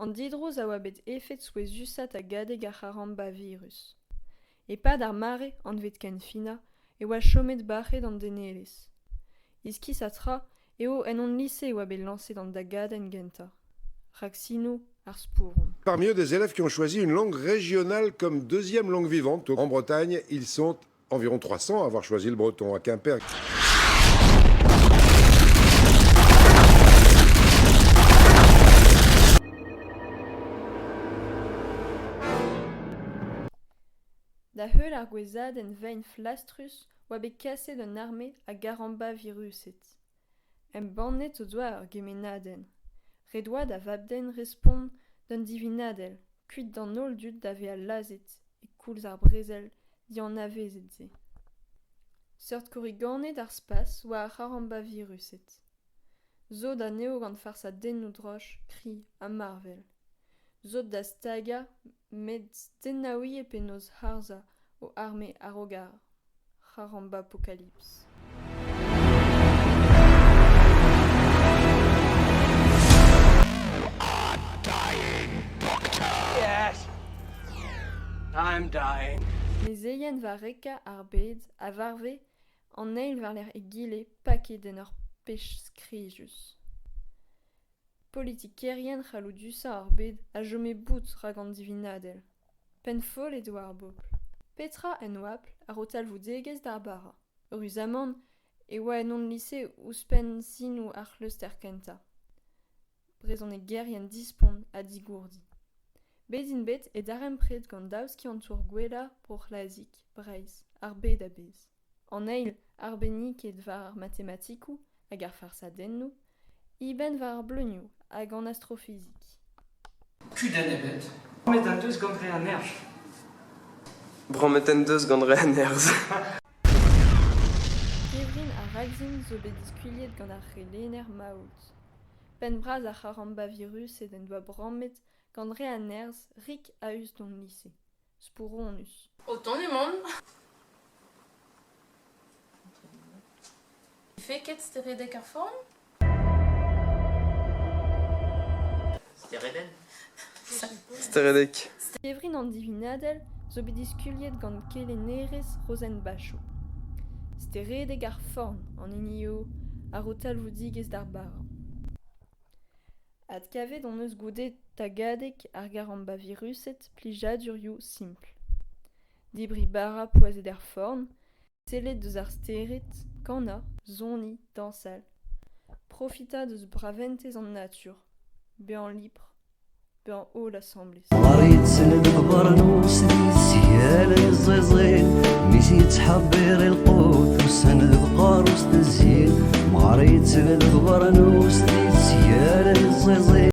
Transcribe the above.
An didroz a oa bet efet souez usat a gadeg ar c'haramba virus. E pad ar mare an vet ken fina, e oa chomet bachet an denelez. Iskis a tra, eo en on lycée oa bet lancé dans da gaden genta. Rak sino ar spouron. Parmi eux, des élèves qui ont choisi une langue régionale comme deuxième langue vivante. En Bretagne, ils sont environ 300 à avoir choisi le breton. À Quimper, Da heul ar gwezad en vein flastrus oa bet kaset un armé a garamba viruset. En bannet o doa ar gemenaden. Redoa da vabden respond d'un divinadel, kuit d'an ol dud da ve a lazet, e koulz ar brezel, di an avezet ze. Seurt koriganet ar spas oa ar garamba viruset. Zo da neo gant farsa den o droch, kri a marvel. Zot da staga med stenaoui e penaos harza o arme arogar, c'haramba apocalypse. Yes, I'm dying. Mais eien va reka ar bed a varve an eil var l'air e gile paket den ur pech skrijus. Politikerien c'halou dusa ar bed a jome bout rag an divinadel. Pen fol edo ar bopl. Petra en oapl a rotal voudegez d'ar bara. Ruz amant e oa en on lycée ouspen sinou ar c'hleuster kenta. Brezon e gerien dispon a digourdi. Bedin bet e darem pred gant daouz ki an tour gwella broch lazik, breiz, ar bed a bez. An eil ar benik et var ar matematikou hag ar farsa dennou, iben var ar bleunioù hag an astrofizik. Kudenn ebet. Met an deus gant re an erj. Bromet en deus gant re an erz. Kevrin a ragzin zo bet diskuliet gant ar c'helener maout. Pen braz ar c'haramba virus et en doa brammet gant re an erz rik a eus don lycée. Spouron eus. Autant du monde. Fait ket steredek ar form? Stereden. Steredek. Kevrin an divinadel zo bet diskuliet gant kelenerez Rosenbacho. Steredek ar forn an inio a rotal voudigez d'ar bara. Ad kavet on eus goudet tagadek ar garamba viruset plijadurioù simple. Dibri bara poazet er forn, telet deus ar steret, kana, zoni, dansal. Profita deus braventez an natur, be an lipr, be an holl assemblez. مريض سند برنوس دي سيالة الزيزين ميسي تحبير القوت وسند قاروس تزين مريض سند برنوس دي سيالة الزيزين